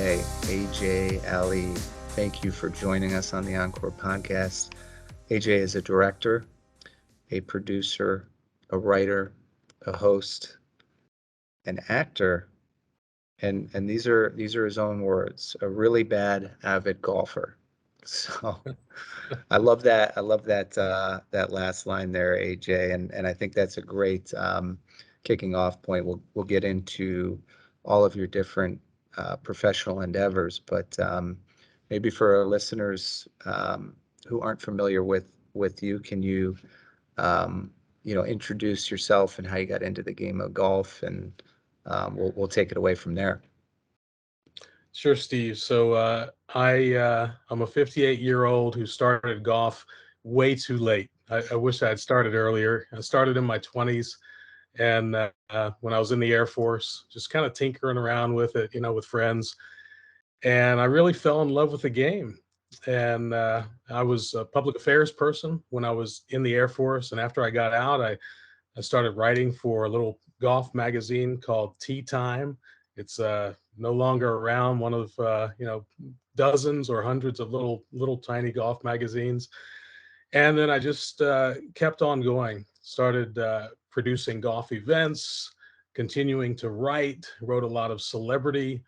today, AJ Ali. Thank you for joining us on the OnCore podcast. AJ is a director, a producer, a writer, a host, an actor, and these are his own words, a really bad avid golfer. So I love that last line there, AJ, and I think that's a great kicking off point. We'll get into all of your different professional endeavors, but maybe for our listeners who aren't familiar with you, can you introduce yourself and how you got into the game of golf, and we'll take it away from there. Sure, Steve. So I'm a 58-year-old who started golf way too late. I wish I had started earlier. I started in my 20s, and when I was in the Air Force, just kind of tinkering around with it, with friends. And I really fell in love with the game. And I was a public affairs person when I was in the Air Force. And after I got out, I started writing for a little golf magazine called Tea Time. It's no longer around, one of dozens or hundreds of little tiny golf magazines. And then I just kept on going. Started producing golf events, continuing to wrote a lot of celebrity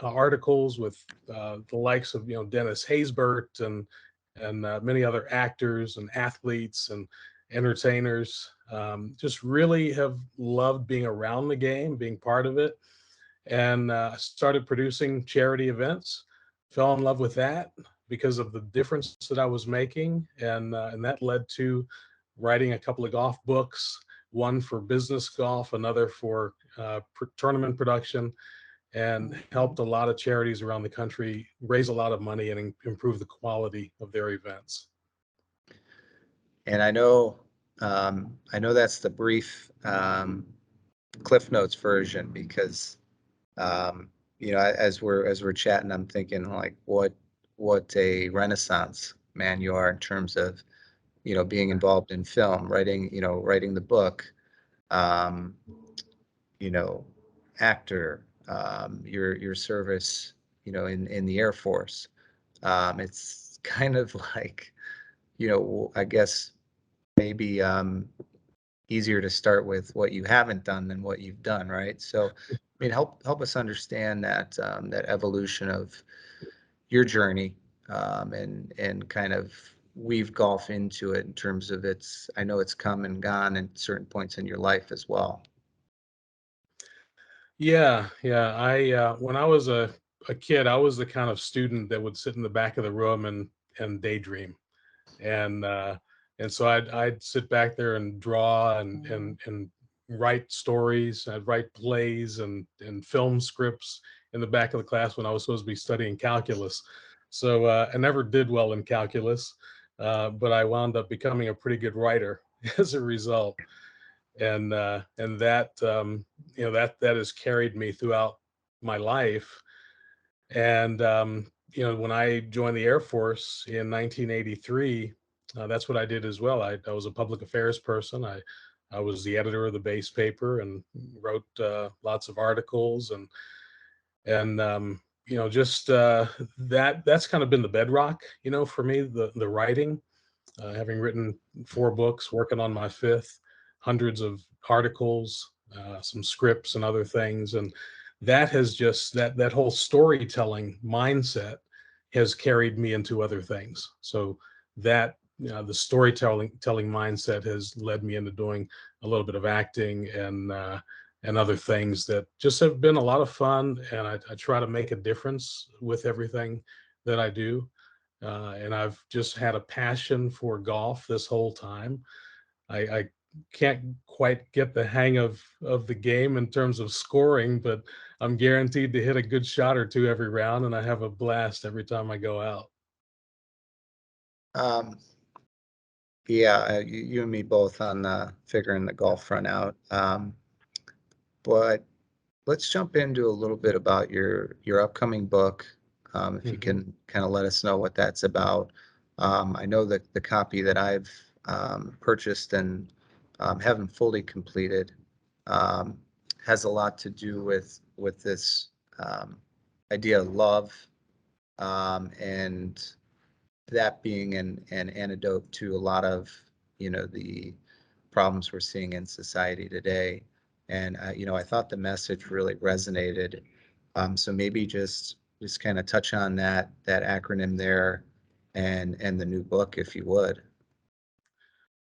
articles with the likes of Dennis Haysbert and many other actors and athletes and entertainers. Just really have loved being around the game, being part of it, and started producing charity events. Fell in love with that because of the difference that I was making, and that led to writing a couple of golf books, one for business golf, another for tournament production, and helped a lot of charities around the country raise a lot of money and improve the quality of their events. And I know that's the brief Cliff Notes version, because as we're chatting, I'm thinking like what a renaissance man you are in terms of being involved in film, writing the book, um, you know, actor, your service, in the Air Force. It's kind of like, I guess maybe easier to start with what you haven't done than what you've done, right? So, I mean, help us understand that evolution of your journey, and kind of weave golf into it in terms of its. I know it's come and gone at certain points in your life as well. Yeah. When I was a kid, I was the kind of student that would sit in the back of the room and daydream, and so I'd sit back there and draw and write stories. I'd write plays and film scripts in the back of the class when I was supposed to be studying calculus. So I never did well in calculus, but I wound up becoming a pretty good writer as a result, and that that has carried me throughout my life. And when I joined the Air Force in 1983, that's what I did as well. I was a public affairs person. I was the editor of the base paper and wrote lots of articles, and just that's kind of been the bedrock, for me, the writing. Having written 4 books, working on my fifth, hundreds of articles, some scripts and other things, and that has just that whole storytelling mindset has carried me into other things. So that the storytelling mindset has led me into doing a little bit of acting and other things that just have been a lot of fun. And I try to make a difference with everything that I do. And I've just had a passion for golf this whole time. I can't quite get the hang of the game in terms of scoring, but I'm guaranteed to hit a good shot or two every round, and I have a blast every time I go out. Um, yeah, you and me both on figuring the golf front out. But let's jump into a little bit about your upcoming book. If you Mhm. can kind of let us know what that's about. I know that the copy that I've purchased and haven't fully completed um, has a lot to do with this. Um, idea of love, and that being an antidote to a lot of, the problems we're seeing in society today. And, I thought the message really resonated. So maybe just kind of touch on that acronym there and the new book, if you would.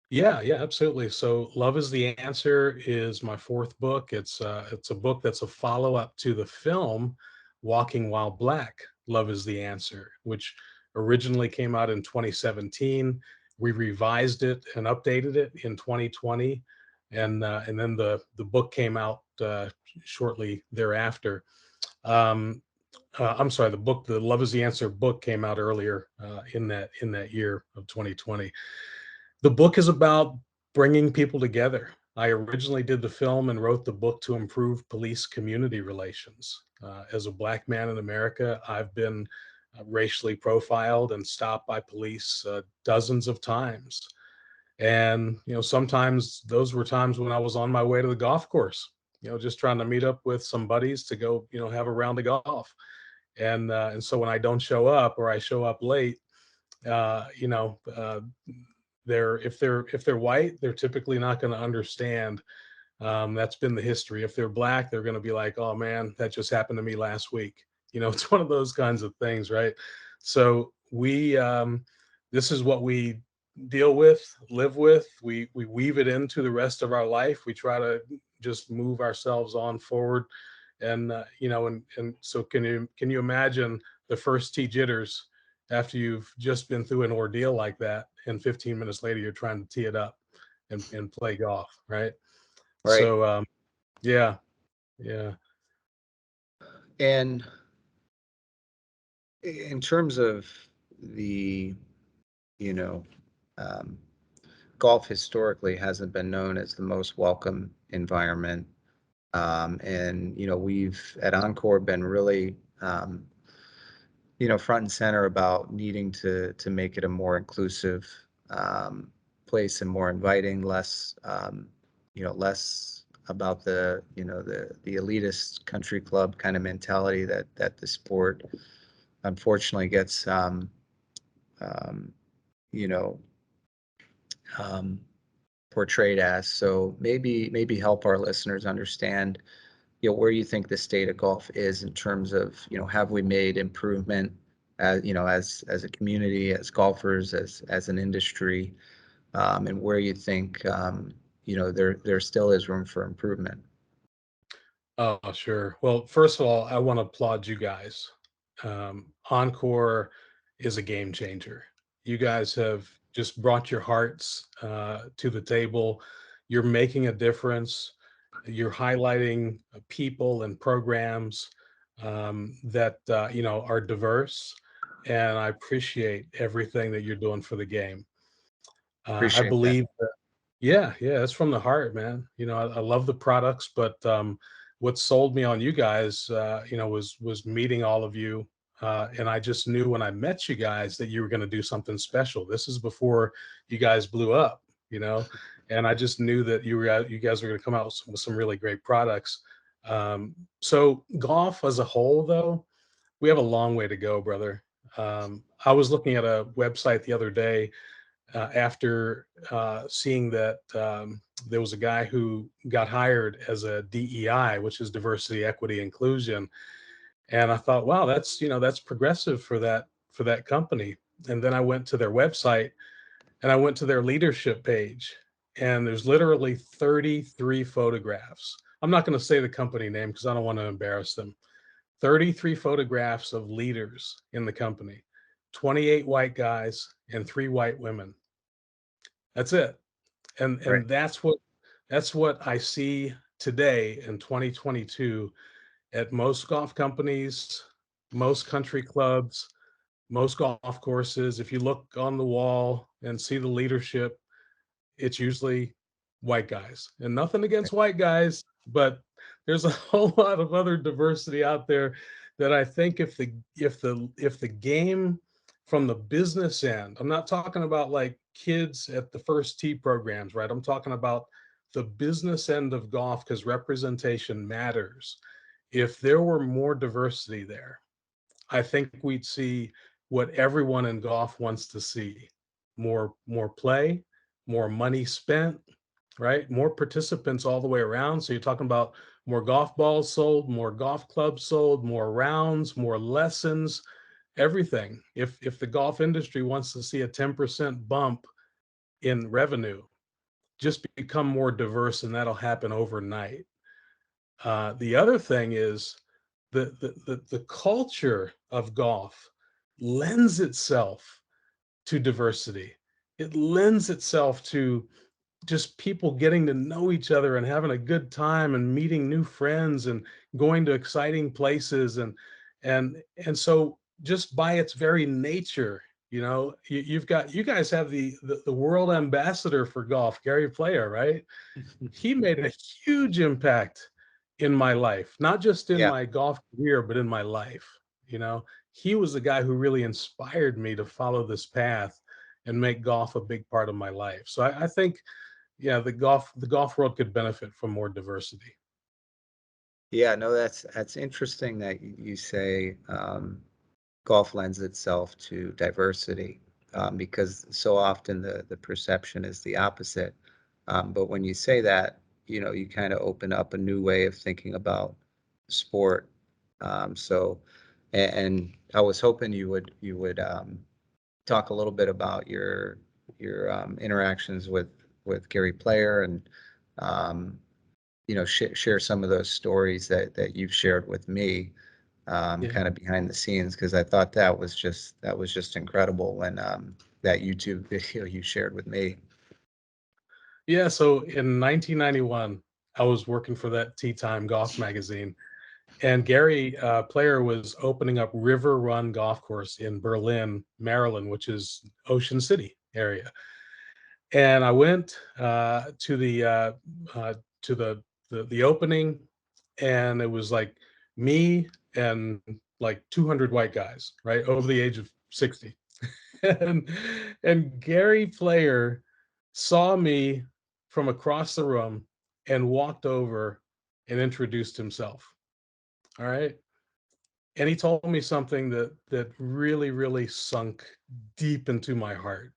Yeah, yeah, absolutely. So Love is the Answer is my fourth book. It's a book that's a follow-up to the film Walking While Black, Love is the Answer, which originally came out in 2017. We revised it and updated it in 2020, and then the book came out shortly thereafter. Um, I'm sorry, the Love is the Answer book came out earlier in that year of 2020. The book is about bringing people together. I originally did the film and wrote the book to improve police community relations. As a Black man in America, I've been racially profiled and stopped by police dozens of times. And, sometimes those were times when I was on my way to the golf course, just trying to meet up with some buddies to go, have a round of golf. And so when I don't show up or I show up late, uh, you know, uh, if they're white, they're typically not going to understand. That's been the history. If they're black, they're going to be like, "Oh man, that just happened to me last week." It's one of those kinds of things, right? So this is what we deal with, live with. We weave it into the rest of our life. We try to just move ourselves on forward, and so can you imagine the first tee jitters after you've just been through an ordeal like that, and 15 minutes later you're trying to tee it up and play golf, right? Right. So yeah, yeah. And in terms of the, you know, um, golf historically hasn't been known as the most welcome environment. And, we've at OnCore been really, front and center about needing to make it a more inclusive um, place and more inviting, less about the elitist country club kind of mentality that the sport unfortunately gets, um, you know, um, portrayed as. So maybe help our listeners understand, where you think the state of golf is in terms of, have we made improvement as, as a community, as golfers, as an industry, and where you think, there still is room for improvement. Oh, sure. Well, first of all, I want to applaud you guys. Encore is a game changer. You guys have just brought your hearts to the table. You're making a difference. You're highlighting people and programs that are diverse, and I appreciate everything that you're doing for the game. I Appreciate that. believe yeah, yeah, it's from the heart, man. I love the products, but what sold me on you guys, was meeting all of you, and I just knew when I met you guys that you were going to do something special. This is before you guys blew up, you know, and I just knew that you guys were going to come out with some really great products. So golf as a whole, though, we have a long way to go, brother. I was looking at a website the other day after seeing that there was a guy who got hired as a DEI, which is diversity, equity, inclusion, and I thought, wow, that's progressive for that company. And then I went to their website and I went to their leadership page, and there's literally 33 photographs. I'm not going to say the company name because I don't want to embarrass them. 33 photographs of leaders in the company, 28 white guys and 3 white women. That's it. and Right. and that's what I see today in 2022 at most golf companies, most country clubs, most golf courses. If you look on the wall and see the leadership, it's usually white guys. And nothing against white guys, but there's a whole lot of other diversity out there that I think if the game from the business end, I'm not talking about like kids at the first tee programs, right? I'm talking about the business end of golf because representation matters. If there were more diversity there, I think we'd see what everyone in golf wants to see: more play, more money spent, right? More participants all the way around. So you're talking about more golf balls sold, more golf clubs sold, more rounds, more lessons, everything. If the golf industry wants to see a 10% bump in revenue, just become more diverse, and that'll happen overnight. The other thing is the culture of golf lends itself to diversity. It lends itself to just people getting to know each other and having a good time and meeting new friends and going to exciting places, and so just by its very nature, you guys have the world ambassador for golf, Gary Player, right? He made a huge impact in my life, not just in Yeah. my golf career, but in my life. He was the guy who really inspired me to follow this path and make golf a big part of my life. So I think, yeah, the golf world could benefit from more diversity. Yeah, no, that's interesting that you say golf lends itself to diversity, because so often the perception is the opposite. But when you say that, you kind of open up a new way of thinking about sport. So, and I was hoping you would talk a little bit about your interactions with Gary Player, and um, share some of those stories that you've shared with me, Yeah. kind of behind the scenes, because I thought that was just incredible when that YouTube video you shared with me. Yeah, so in 1991, I was working for that Tea Time Golf magazine, and Gary Player was opening up River Run Golf Course in Berlin, Maryland, which is Ocean City area. And I went uh, to the opening, and it was like me and like 200 white guys, right, over the age of 60. and and Gary Player saw me from across the room and walked over and introduced himself. All right. And he told me something that really, really sunk deep into my heart.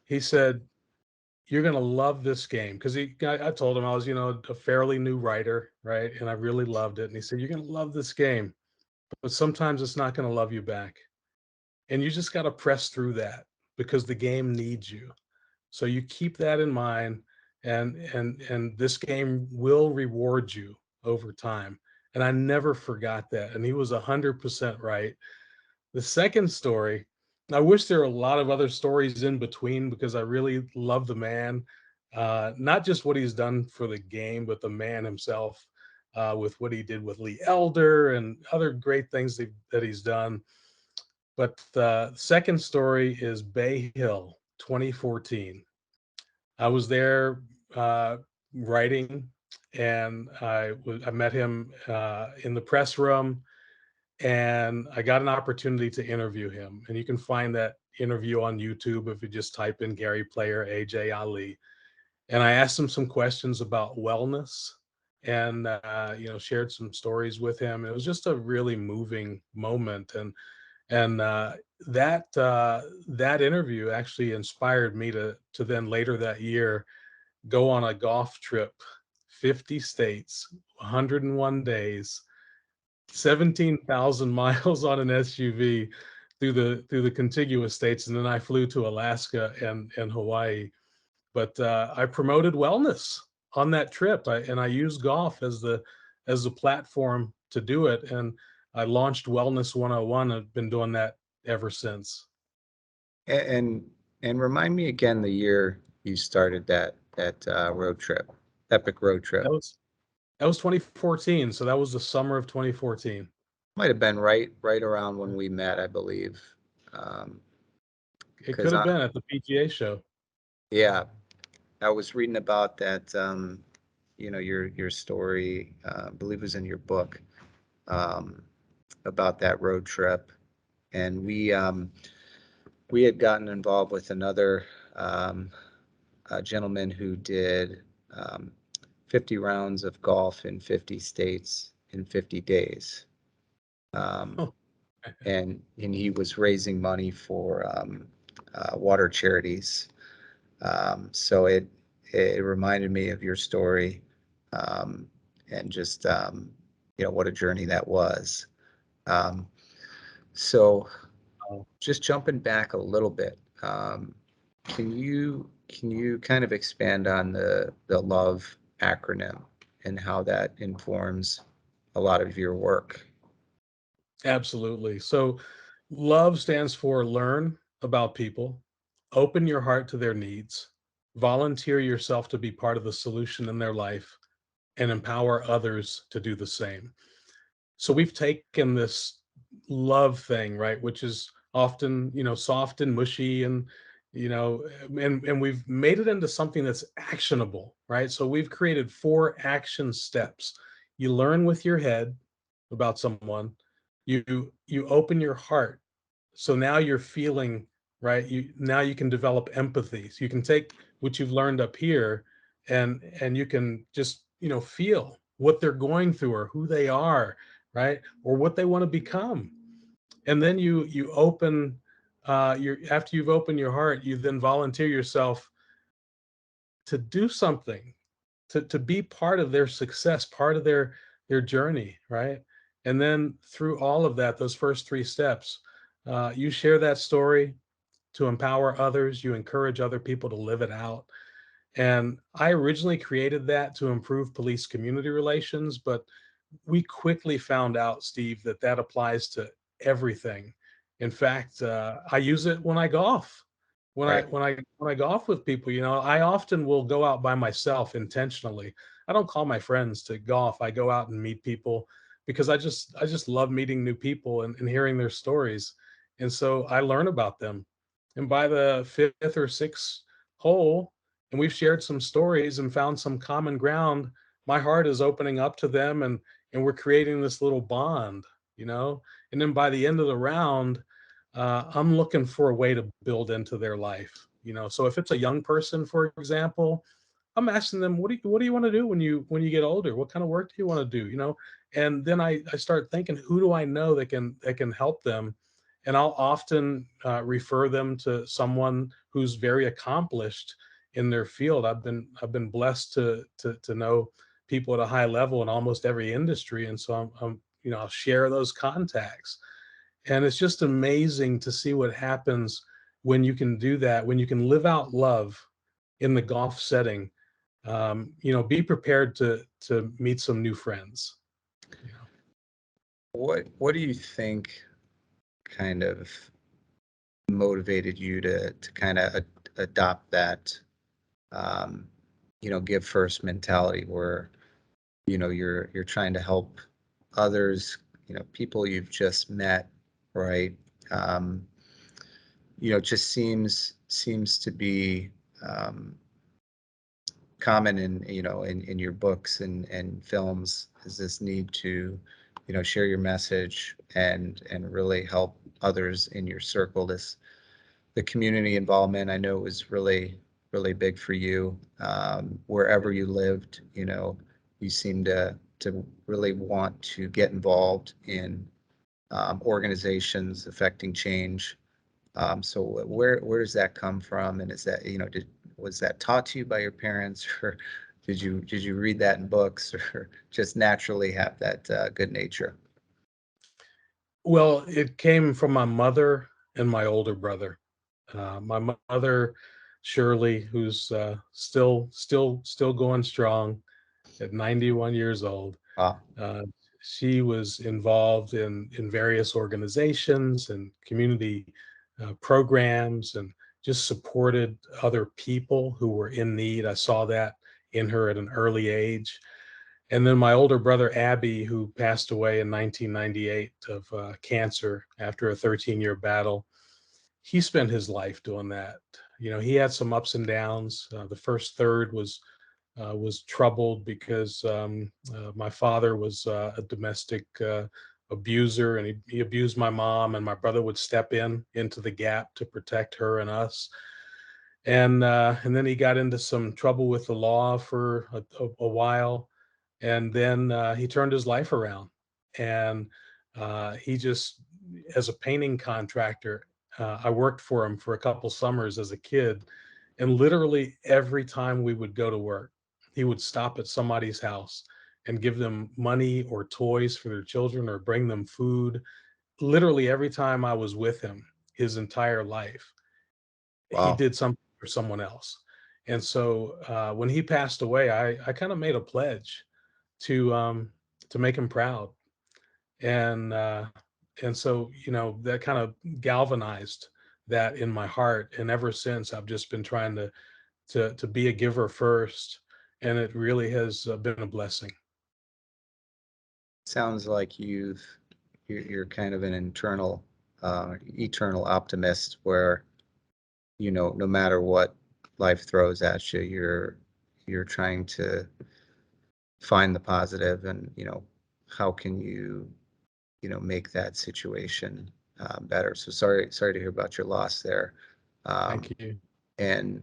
He said, "You're gonna love this game," because I told him I was, a fairly new writer, right? And I really loved it. And he said, "You're gonna love this game, but sometimes it's not gonna love you back. And you just gotta press through that because the game needs you. So you keep that in mind, and this game will reward you over time." And I never forgot that. And he was 100% right. The second story, I wish there were a lot of other stories in between because I really love the man, not just what he's done for the game, but the man himself, with what he did with Lee Elder and other great things that he's done. But the second story is Bay Hill 2014. I was there writing, and I met him in the press room, and I got an opportunity to interview him. And you can find that interview on YouTube if you just type in Gary Player, AJ Ali. And I asked him some questions about wellness, and shared some stories with him. It was just a really moving moment, and that interview actually inspired me to then later that year go on a golf trip, 50 states, 101 days, 17,000 miles on an SUV through the contiguous states, and then I flew to Alaska and Hawaii. But I promoted wellness on that trip, and I used golf as the platform to do it, and I launched Wellness 101. I've been doing that ever since. And remind me again the year you started that road trip, epic road That trip. was that was 2014, so that was the summer of 2014. Might have been right around when we met, I believe. It Because could have I been at the PGA show. Yeah, I was reading about that, your story, I believe it was in your book, um, about that road trip. And we had gotten involved with another gentleman who did 50 rounds of golf in 50 states in 50 days. Um, and he was raising money for water charities. So it reminded me of your story, um, and just what a journey that was. Um, so Oh, just jumping back a little bit, can you kind of expand on the Love acronym and how that informs a lot of your work? absolutely. So, love stands for learn about people, open your heart to their needs, volunteer yourself to be part of the solution in their life, and empower others to do the same. So we've taken this love thing, right, which is often, soft and mushy and, and we've made it into something that's actionable, right? So we've created 4 action steps. You learn with your head about someone, you open your heart. So now you're feeling, right? You can develop empathy. So you can take what you've learned up here and you can just, feel what they're going through or who they are, right? Or what they want to become. And then you open your after you've opened your heart, you then volunteer yourself to do something, to be part of their success, part of their journey, right? And then through all of that, those first 3 steps, you share that story to empower others. You encourage other people to live it out. And I originally created that to improve police community relations, but we quickly found out, Steve, that that applies to everything. In fact, I use it when I golf. Right. When I golf with people, I often will go out by myself intentionally. I don't call my friends to golf. I go out and meet people because I just love meeting new people and hearing their stories. And so I learn about them. And by the fifth or sixth hole, and we've shared some stories and found some common ground, my heart is opening up to them and we're creating this little bond, you know. And then by the end of the round, I'm looking for a way to build into their life, so if it's a young person, for example, I'm asking them, what do you want to do when you get older? What kind of work do you want to do, and then I start thinking, who do I know that can help them? And I'll often refer them to someone who's very accomplished in their field. I've been blessed to know people at a high level in almost every industry, and so I'll share those contacts. And it's just amazing to see what happens when you can do that, when you can live out love in the golf setting. Be prepared to meet some new friends. You know. What do you think kind of motivated you to kind of adopt that, um, give first mentality where, you're trying to help others, people you've just met, right? Um, it just seems to be um, common in your books and films, is this need to, share your message and really help others in your circle. The community involvement, I know, was really big for you. Wherever you lived, you seem to really want to get involved in organizations affecting change. So where does that come from? And is that, was that taught to you by your parents, or did you read that in books, or just naturally have that good nature? Well, it came from my mother and my older brother. My mother, Shirley, who's still going strong at 91 years old. Wow. Uh, she was involved in various organizations and community programs, and just supported other people who were in need. I saw that in her at an early age. And then my older brother, Abby, who passed away in 1998 of cancer after a 13-year battle, he spent his life doing that. He had some ups and downs. The first third was troubled because my father was a domestic abuser, and he abused my mom, and my brother would step into the gap to protect her and us. And then he got into some trouble with the law for a while, and then he turned his life around, and he just as a painting contractor. I worked for him for a couple summers as a kid, and literally every time we would go to work, he would stop at somebody's house and give them money or toys for their children or bring them food. Literally every time I was with him, his entire life, he Wow. did something for someone else. And so when he passed away, I kind of made a pledge to um, to make him proud, and so that kind of galvanized that in my heart. And ever since, I've just been trying to be a giver first, and it really has been a blessing. Sounds like you're kind of an eternal optimist where, no matter what life throws at you, you're trying to find the positive and, how can you, make that situation better. So sorry to hear about your loss there. Thank Um, you. and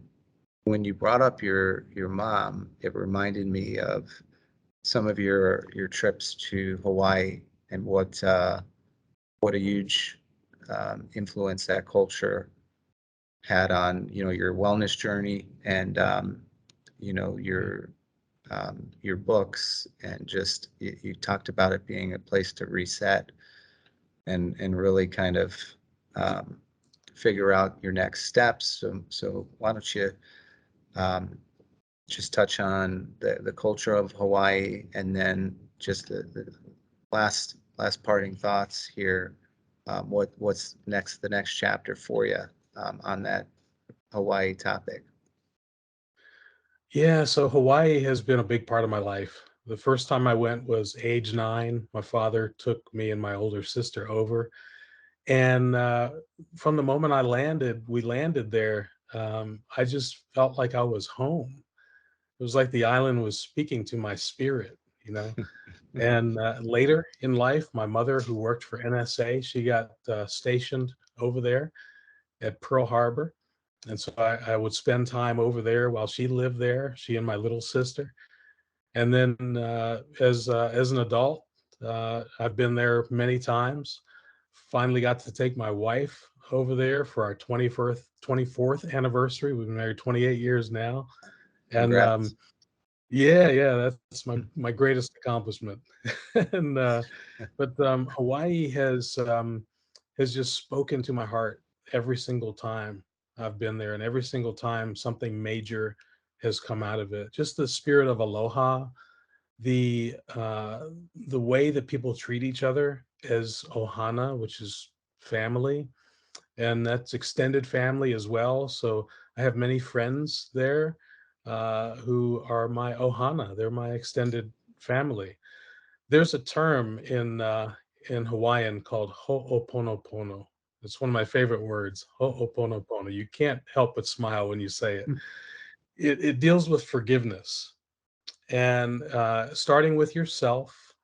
when you brought up your mom, it reminded me of some of your trips to Hawaii and what a huge influence that culture had on your wellness journey and Yeah. your books, and just you talked about it being a place to reset and really kind of um, figure out your next steps. So why don't you um, just touch on the culture of Hawaii, and then just the last parting thoughts here. What's next, the next chapter for you on that Hawaii topic? Yeah, so Hawaii has been a big part of my life. The first time I went was age 9. My father took me and my older sister over, and from the moment we landed there. I just felt like I was home. It was like the island was speaking to my spirit, you know. And later in life, my mother, who worked for NSA, she got stationed over there at Pearl Harbor. And so I would spend time over there while she lived there, she and my little sister. And then as an adult, I've been there many times. Finally got to take my wife over there for our 24th anniversary. We've been married 28 years now. And Congrats. yeah, that's my greatest accomplishment. And but Hawaii has just spoken to my heart every single time I've been there, and every single time something major has come out of it. Just the spirit of aloha, the uh, the way that people treat each other as ohana, which is family, and that's extended family as well. So I have many friends there who are my ohana. They're my extended family. There's a term in Hawaiian called ho'oponopono. It's one of my favorite words, ho'oponopono. You can't help but smile when you say it. It deals with forgiveness, and starting with yourself,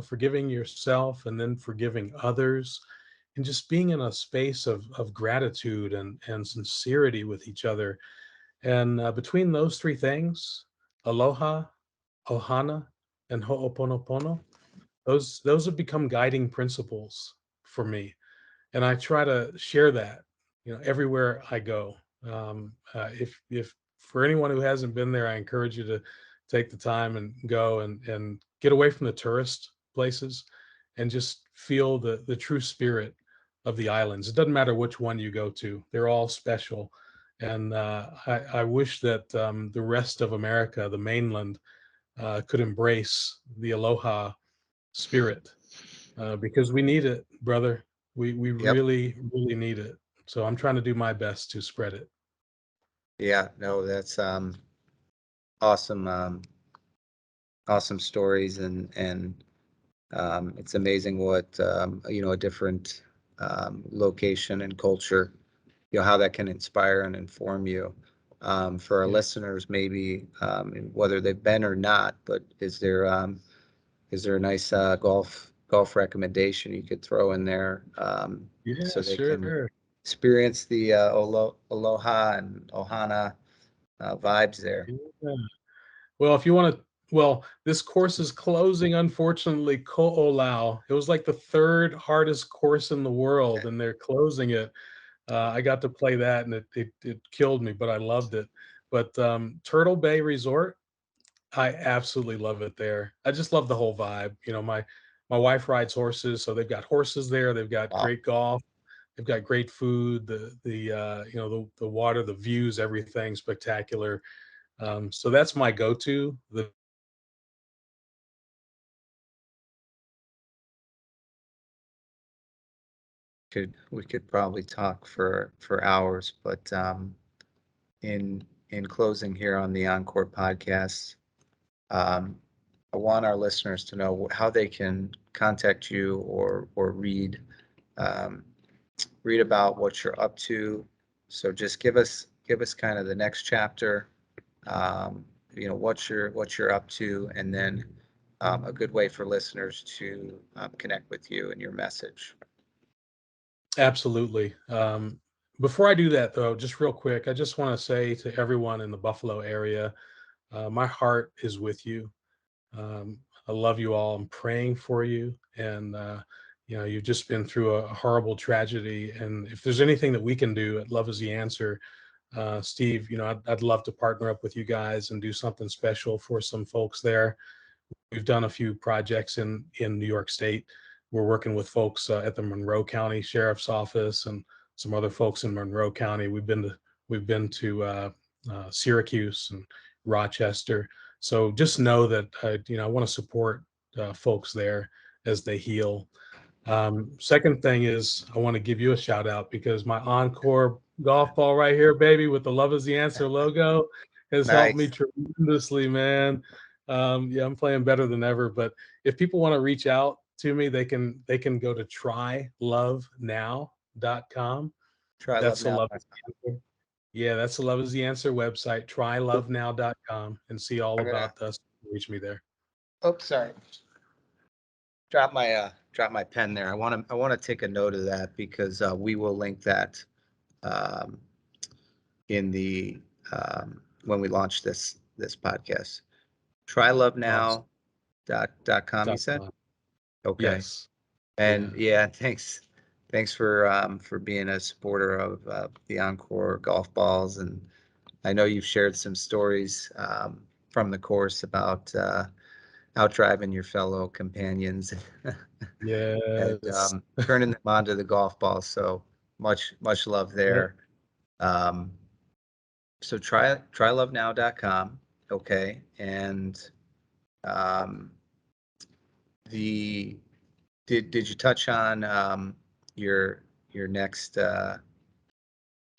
forgiving yourself and then forgiving others, and just being in a space of gratitude and sincerity with each other. And between those three things, aloha, ohana, and ho'oponopono, those have become guiding principles for me, and I try to share that, everywhere I go. If for anyone who hasn't been there, I encourage you to take the time and go and get away from the tourist places and just feel the true spirit of the islands. It doesn't matter which one you go to; they're all special. And I wish that the rest of America, the mainland, could embrace the aloha spirit because we need it, brother. We Yep. really need it. So I'm trying to do my best to spread it. Yeah, no, that's awesome, awesome stories, and it's amazing what a different location and culture, how that can inspire and inform you. For our Yeah. listeners, maybe whether they've been or not, but is there a nice golf recommendation you could throw in there, Yeah, so they can sure. experience the aloha and ohana vibes there? Yeah. Well, if you want to Well, this course is closing, unfortunately, Ko'olau. It was like the third hardest course in the world, and they're closing it. I got to play that, and it killed me, but I loved it. But Turtle Bay Resort, I absolutely love it there. I just love the whole vibe. My wife rides horses, so they've got horses there. They've got Wow. great golf. They've got great food. The water, the views, everything spectacular. So that's my go-to. The We could probably talk for hours, but in closing here on the Encore podcast, um, I want our listeners to know how they can contact you or um, read about what you're up to. So just give us kind of the next chapter, um, what you're up to, and then a good way for listeners to connect with you and your message. Absolutely. Before I do that, though, just real quick, I just want to say to everyone in the Buffalo area, my heart is with you. I love you all. I'm praying for you, and you've just been through a horrible tragedy. And if there's anything that we can do at Love Is the Answer, Steve, I'd love to partner up with you guys and do something special for some folks there. We've done a few projects in New York State. We're working with folks at the Monroe County Sheriff's Office and some other folks in Monroe County. We've been to Syracuse and Rochester. So just know that I want to support folks there as they heal. Second thing is I want to give you a shout out because my OnCore golf ball right here, baby, with the Love Is the Answer logo has helped me Nice. tremendously, man. Yeah, I'm playing better than ever. But if people want to reach out to me, they can go to trylovenow.com. Try love That's the now. Love Is the Answer. Yeah, that's the Love Is the Answer website, trylovenow.com, and see all I'm gonna. about us. Reach me there. Oops, sorry. Drop my pen there. I want to take a note of that because we will link that um, in the when we launch this podcast. Awesome. Trylovenow.com, you Dot said? com. Okay. Yes. And Yeah. yeah, thanks for being a supporter of the Encore golf balls. And I know you've shared some stories from the course about out driving your fellow companions and Yes. turning them onto the golf balls. So much love Yep. there. Um, so trylovenow.com. Okay. And um, the did you touch on your your next uh,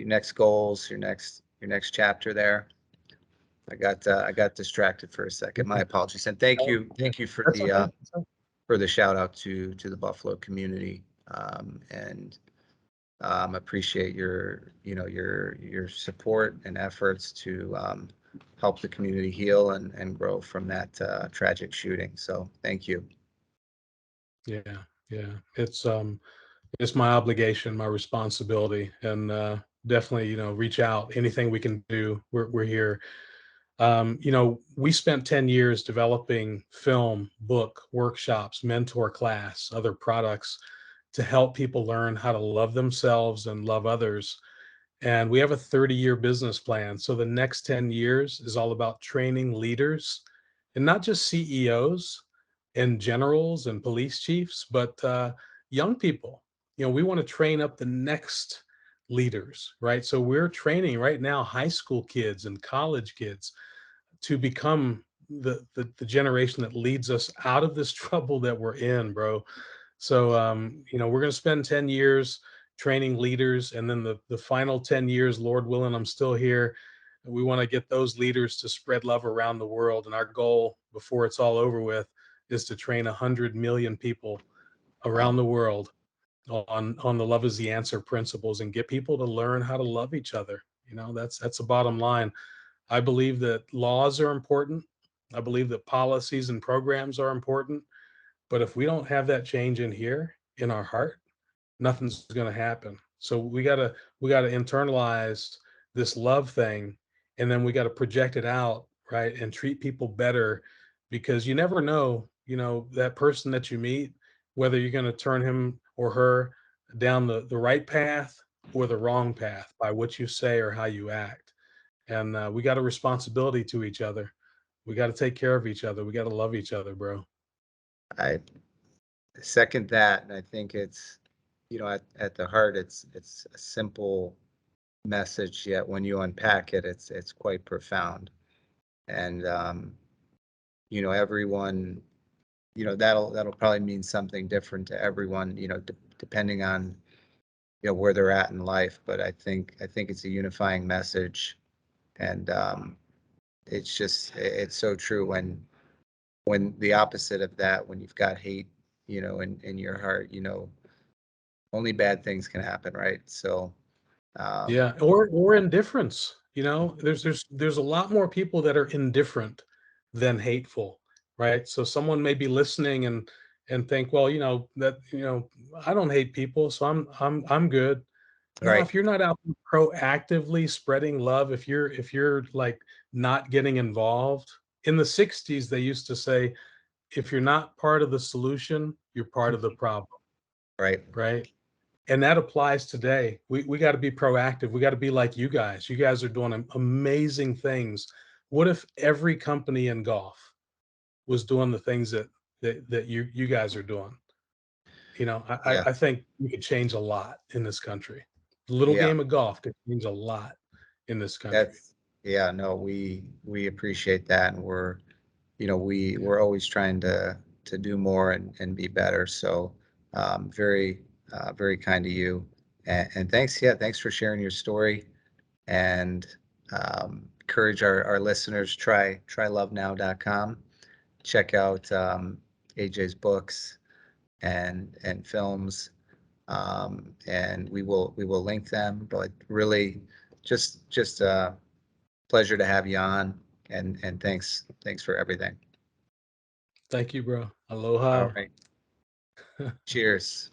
your next goals, your next chapter there? I got distracted for a second. My Yeah. apologies. And Oh, thank you that's okay. That's okay. for the shout out to the Buffalo community. And appreciate your support and efforts to help the community heal and grow from that tragic shooting. So thank you. Yeah. Yeah. It's my obligation, my responsibility, and definitely, reach out. Anything we can do, we're here. We spent 10 years developing film, book, workshops, mentor class, other products to help people learn how to love themselves and love others. And we have a 30-year business plan. So the next 10 years is all about training leaders and not just CEOs and generals and police chiefs, but young people. We want to train up the next leaders, right? So we're training right now high school kids and college kids to become the generation that leads us out of this trouble that we're in, bro. So we're going to spend 10 years training leaders, and then the final 10 years, Lord willing, I'm still here. We want to get those leaders to spread love around the world, and our goal before it's all over with is to train 100 million people around Wow. the world on the Love Is the Answer principles and get people to learn how to love each other. That's the bottom line. I believe that laws are important. I believe that policies and programs are important. But if we don't have that change in here, in our heart, nothing's going to happen. So we gotta internalize this love thing, and then we got to project it out, right, and treat people better because you never know, that person that you meet, whether you're going to turn him or her down the right path or the wrong path by what you say or how you act. And we got a responsibility to each other. We got to take care of each other. We got to love each other, bro. I second that, and I think it's, at the heart, it's a simple message, yet when you unpack it, it's quite profound. And everyone, that'll probably mean something different to everyone, depending on where they're at in life. But I think it's a unifying message, and it's so true when the opposite of that, when you've got hate, in your heart, only bad things can happen, right? So, Yeah, or indifference. There's a lot more people that are indifferent than hateful, right? So someone may be listening and think, well, I don't hate people, so I'm good. No, right, if you're not out proactively spreading love, if you're like not getting involved. In the 60s, they used to say, if you're not part of the solution, you're part of the problem, right, right? And that applies today. We got to be proactive. We got to be like you guys. You guys are doing amazing things. What if every company in golf was doing the things that you guys are doing? yeah, I think we could change a lot in this country. The little yeah. game of golf could change a lot in this country. That's Yeah, no, we appreciate that, and Yeah. we're always trying to do more and be better. So, very very kind to you, and thanks, yeah, thanks for sharing your story, and encourage our listeners, try lovenow.com, check out AJ's books and films, and we will link them. But really, just pleasure to have you on, and thanks for everything. Thank you, bro. All Aloha. right, cheers.